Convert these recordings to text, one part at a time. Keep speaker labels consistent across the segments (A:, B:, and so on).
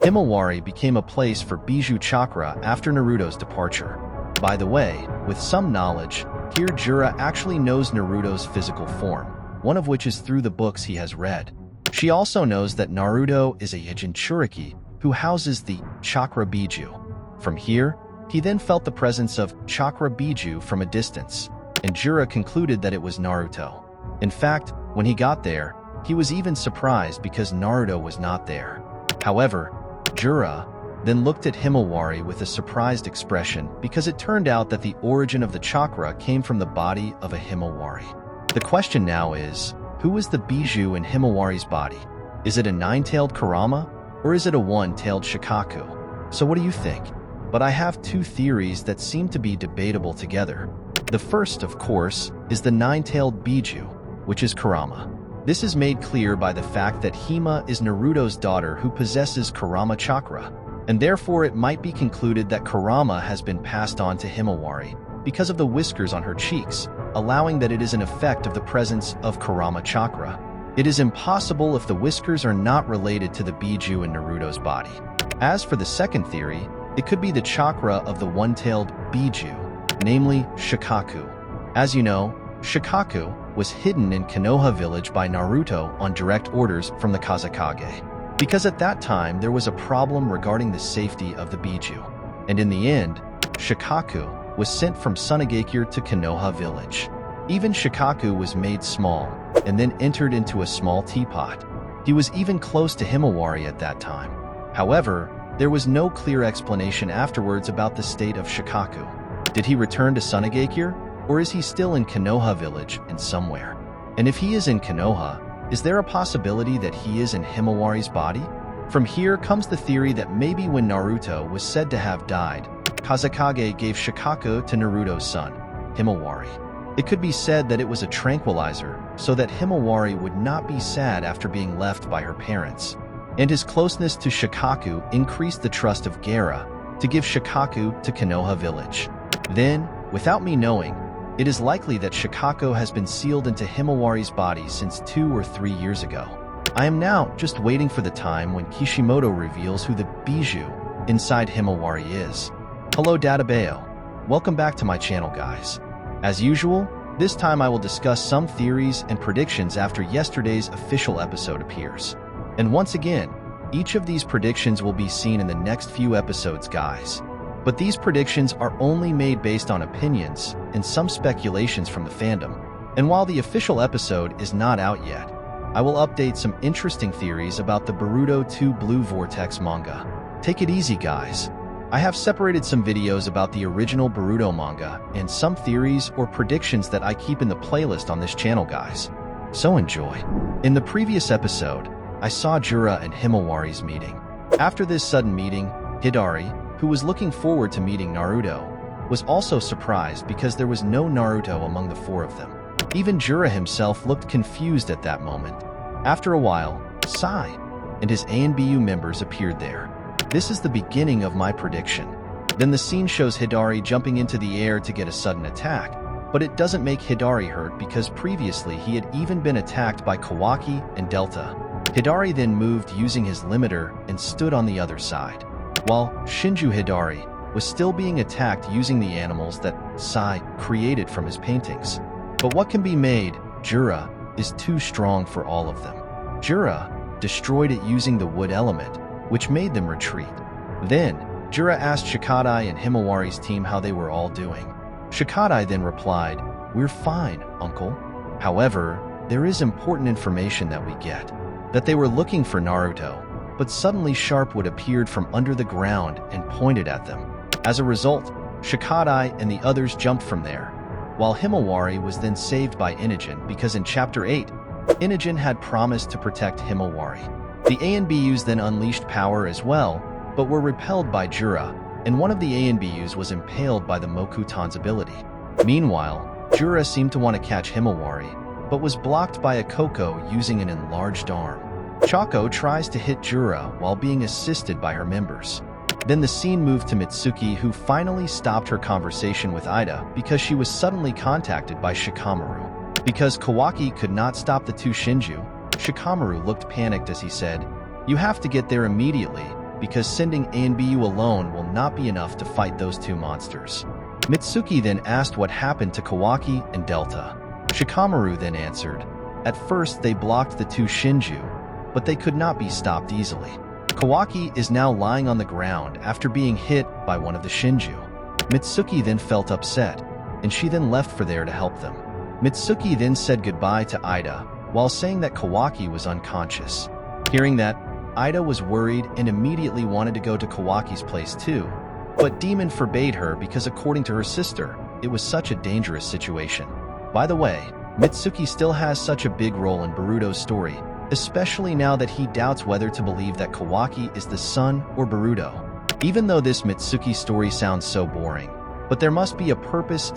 A: Himawari became a place for Biju Chakra after Naruto's departure. By the way, with some knowledge, here Jura actually knows Naruto's physical form, one of which is through the books he has read. She also knows that Naruto is a jinchuriki who houses the Chakra Biju. From here, he then felt the presence of Chakra Biju from a distance, and Jura concluded that it was Naruto. In fact, when he got there, he was even surprised because Naruto was not there. However, Jura then looked at Himawari with a surprised expression because it turned out that the origin of the chakra came from the body of a Himawari. The question now is, who is the Bijuu in Himawari's body? Is it a nine-tailed kurama, or is it a one-tailed shukaku? So what do you think? But I have two theories that seem to be debatable together. The first, of course, is the nine-tailed Bijuu, which is kurama. This is made clear by the fact that Hima is Naruto's daughter who possesses kurama chakra, and therefore it might be concluded that kurama has been passed on to Himawari because of the whiskers on her cheeks, allowing that it is an effect of the presence of kurama chakra. It is impossible if the whiskers are not related to the Bijuu in Naruto's body. As for the second theory, it could be the chakra of the one-tailed Bijuu, namely shukaku. As you know, shukaku was hidden in Konoha village by Naruto on direct orders from the Kazekage, because at that time there was a problem regarding the safety of the Bijuu, and in the end, shukaku was sent from Sunagakure to Konoha village. Even shukaku was made small, and then entered into a small teapot. He was even close to Himawari at that time. However, there was no clear explanation afterwards about the state of shukaku. Did he return to Sunagakure, or is he still in Konoha village and somewhere? And if he is in Konoha, is there a possibility that he is in Himawari's body? From here comes the theory that maybe when Naruto was said to have died, Kazekage gave shukaku to Naruto's son, Himawari. It could be said that it was a tranquilizer so that Himawari would not be sad after being left by her parents. And his closeness to shukaku increased the trust of Gaara to give shukaku to Konoha village. Then, without me knowing, it is likely that shukaku has been sealed into Himawari's body since 2 or 3 years ago. I am now just waiting for the time when Kishimoto reveals who the Bijuu inside Himawari is. Hello Databeo. Welcome back to my channel, guys. As usual, this time I will discuss some theories and predictions after yesterday's official episode appears. And once again, each of these predictions will be seen in the next few episodes, guys. But these predictions are only made based on opinions and some speculations from the fandom. And while the official episode is not out yet, I will update some interesting theories about the Boruto 2 Blue Vortex manga. Take it easy, guys. I have separated some videos about the original Boruto manga and some theories or predictions that I keep in the playlist on this channel, guys. So enjoy. In the previous episode, I saw Jura and Himawari's meeting. After this sudden meeting, Hidari, who was looking forward to meeting Naruto, was also surprised because there was no Naruto among the four of them. Even Jura himself looked confused at that moment. After a while, Sai and his ANBU members appeared there. This is the beginning of my prediction. Then the scene shows Hidari jumping into the air to get a sudden attack, but it doesn't make Hidari hurt because previously he had even been attacked by Kawaki and Delta. Hidari then moved using his limiter and stood on the other side, while Shinju Hidari was still being attacked using the animals that Sai created from his paintings. But what can be made, Jura, is too strong for all of them. Jura destroyed it using the wood element, which made them retreat. Then, Jura asked Shikadai and Himawari's team how they were all doing. Shikadai then replied, "We're fine, uncle." However, there is important information that we get, that they were looking for Naruto, but suddenly Sharpwood appeared from under the ground and pointed at them. As a result, Shikadai and the others jumped from there, while Himawari was then saved by Inogen because in Chapter 8, Inogen had promised to protect Himawari. The ANBUs then unleashed power as well, but were repelled by Jura, and one of the ANBUs was impaled by the Mokutan's ability. Meanwhile, Jura seemed to want to catch Himawari, but was blocked by a Koko using an enlarged arm. Chako tries to hit Jura while being assisted by her members. Then the scene moved to Mitsuki, who finally stopped her conversation with Ida because she was suddenly contacted by Shikamaru. Because Kawaki could not stop the two Shinju, Shikamaru looked panicked as he said, "You have to get there immediately, because sending A and Bijuu alone will not be enough to fight those two monsters. Mitsuki then asked what happened to Kawaki and Delta. Shikamaru then answered, "At first they blocked the two Shinju, but they could not be stopped easily. Kawaki is now lying on the ground after being hit by one of the Shinju." Mitsuki then felt upset, and she then left for there to help them. Mitsuki then said goodbye to Ida, while saying that Kawaki was unconscious. Hearing that, Ida was worried and immediately wanted to go to Kawaki's place too, but Demon forbade her because according to her sister, it was such a dangerous situation. By the way, Mitsuki still has such a big role in Boruto's story, especially now that he doubts whether to believe that Kawaki is the son or Boruto. Even though this Mitsuki story sounds so boring, but there must be a purpose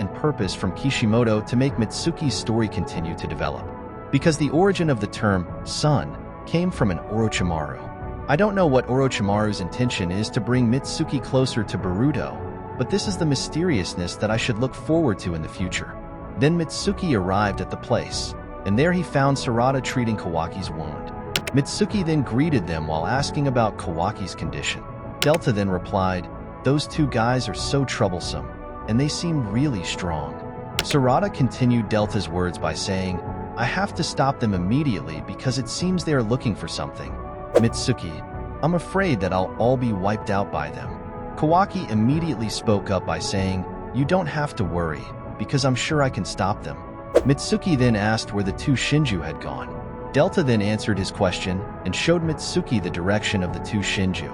A: from Kishimoto to make Mitsuki's story continue to develop. Because the origin of the term son came from an Orochimaru. I don't know what Orochimaru's intention is to bring Mitsuki closer to Boruto, but this is the mysteriousness that I should look forward to in the future. Then Mitsuki arrived at the place, and there he found Sarada treating Kawaki's wound. Mitsuki then greeted them while asking about Kawaki's condition. Delta then replied, "Those two guys are so troublesome, and they seem really strong." Sarada continued Delta's words by saying, "I have to stop them immediately because it seems they are looking for something." Mitsuki, "I'm afraid that I'll all be wiped out by them." Kawaki immediately spoke up by saying, "You don't have to worry, because I'm sure I can stop them." Mitsuki then asked where the two Shinju had gone. Delta then answered his question and showed Mitsuki the direction of the two Shinju.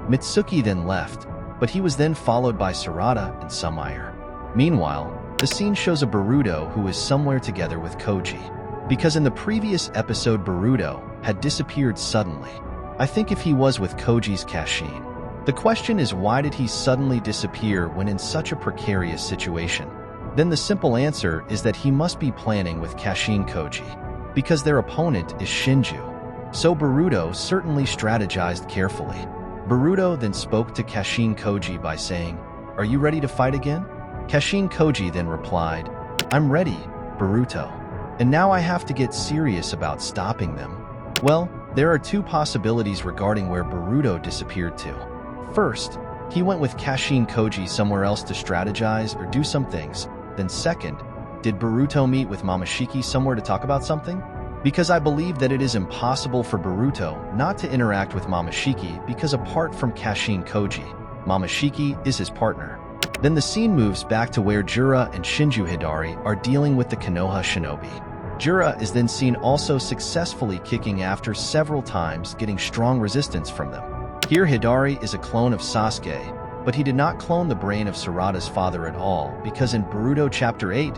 A: Mitsuki then left, but he was then followed by Sarada and Sumire. Meanwhile, the scene shows a Boruto who is somewhere together with Koji. Because in the previous episode Boruto had disappeared suddenly. I think if he was with Koji's Kashin. The question is, why did he suddenly disappear when in such a precarious situation? Then the simple answer is that he must be planning with Kashin Koji, because their opponent is Shinju. So Boruto certainly strategized carefully. Boruto then spoke to Kashin Koji by saying, "Are you ready to fight again?" Kashin Koji then replied, "I'm ready, Boruto. And now I have to get serious about stopping them." Well, there are two possibilities regarding where Boruto disappeared to. First, he went with Kashin Koji somewhere else to strategize or do some things. Then second, did Boruto meet with Momoshiki somewhere to talk about something? Because I believe that it is impossible for Boruto not to interact with Momoshiki because apart from Kashin Koji, Momoshiki is his partner. Then the scene moves back to where Jura and Shinju Hidari are dealing with the Konoha shinobi. Jura is then seen also successfully kicking after several times, getting strong resistance from them. Here Hidari is a clone of Sasuke, but he did not clone the brain of Sarada's father at all because in Boruto Chapter 8,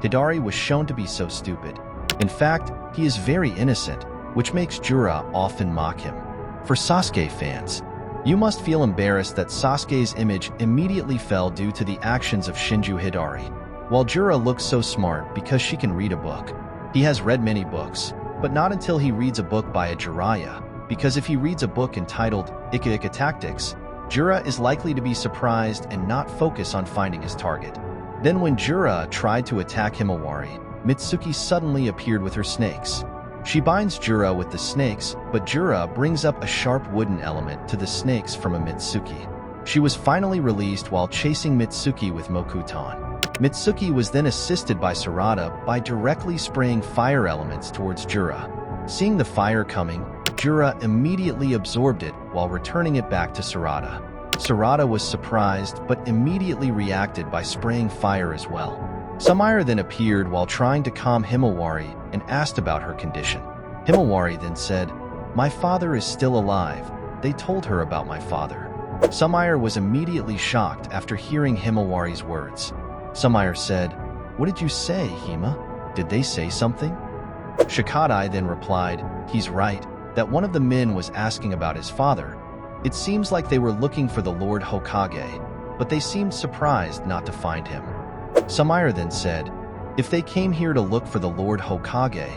A: Hidari was shown to be so stupid. In fact, he is very innocent, which makes Jura often mock him. For Sasuke fans, you must feel embarrassed that Sasuke's image immediately fell due to the actions of Shinju Hidari. While Jura looks so smart because she can read a book. He has read many books, but not until he reads a book by a Jiraiya, because if he reads a book entitled Ika Ika Tactics, Jura is likely to be surprised and not focus on finding his target. Then when Jura tried to attack Himawari, Mitsuki suddenly appeared with her snakes. She binds Jura with the snakes, but Jura brings up a sharp wooden element to the snakes from a Mitsuki. She was finally released while chasing Mitsuki with Mokuton. Mitsuki was then assisted by Sarada by directly spraying fire elements towards Jura. Seeing the fire coming, Jura immediately absorbed it while returning it back to Sarada. Sarada was surprised but immediately reacted by spraying fire as well. Sumire then appeared while trying to calm Himawari and asked about her condition. Himawari then said, "My father is still alive. They told her about my father." Sumire was immediately shocked after hearing Himawari's words. Sumire said, "What did you say, Hima? Did they say something?" Shikadai then replied, "He's right, that one of the men was asking about his father. It seems like they were looking for the Lord Hokage, but they seemed surprised not to find him." Sumire then said, "If they came here to look for the Lord Hokage,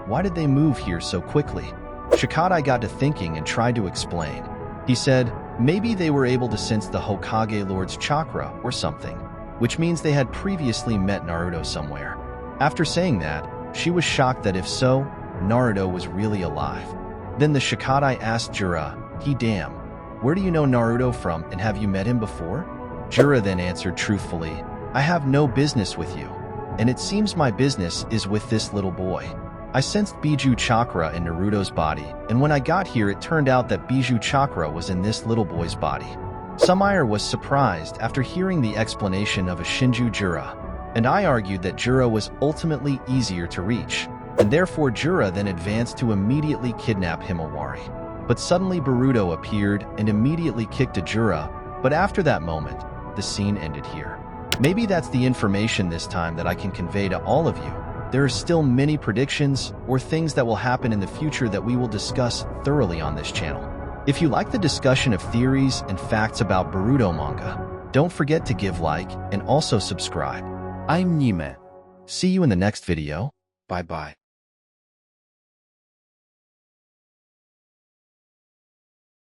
A: why did they move here so quickly?" Shikadai got to thinking and tried to explain. He said, maybe they were able to sense the Hokage Lord's chakra or something, which means they had previously met Naruto somewhere. After saying that, she was shocked that if so, Naruto was really alive. Then the Shikadai asked Jura, "Damn, Where do you know Naruto from, and have you met him before? Jura then answered truthfully, I have no business with you, and it seems my business is with this little boy. I sensed Biju Chakra in Naruto's body, and when I got here it turned out that Biju Chakra was in this little boy's body. Sumire was surprised after hearing the explanation of a Shinju Jura, and I argued that Jura was ultimately easier to reach, and therefore Jura then advanced to immediately kidnap Himawari. But suddenly Boruto appeared and immediately kicked a Jura, but after that moment, the scene ended here. Maybe that's the information this time that I can convey to all of you. There are still many predictions or things that will happen in the future that we will discuss thoroughly on this channel. If you like the discussion of theories and facts about Boruto manga, don't forget to give like and also subscribe. iits'Nime. See you in the next video. Bye bye.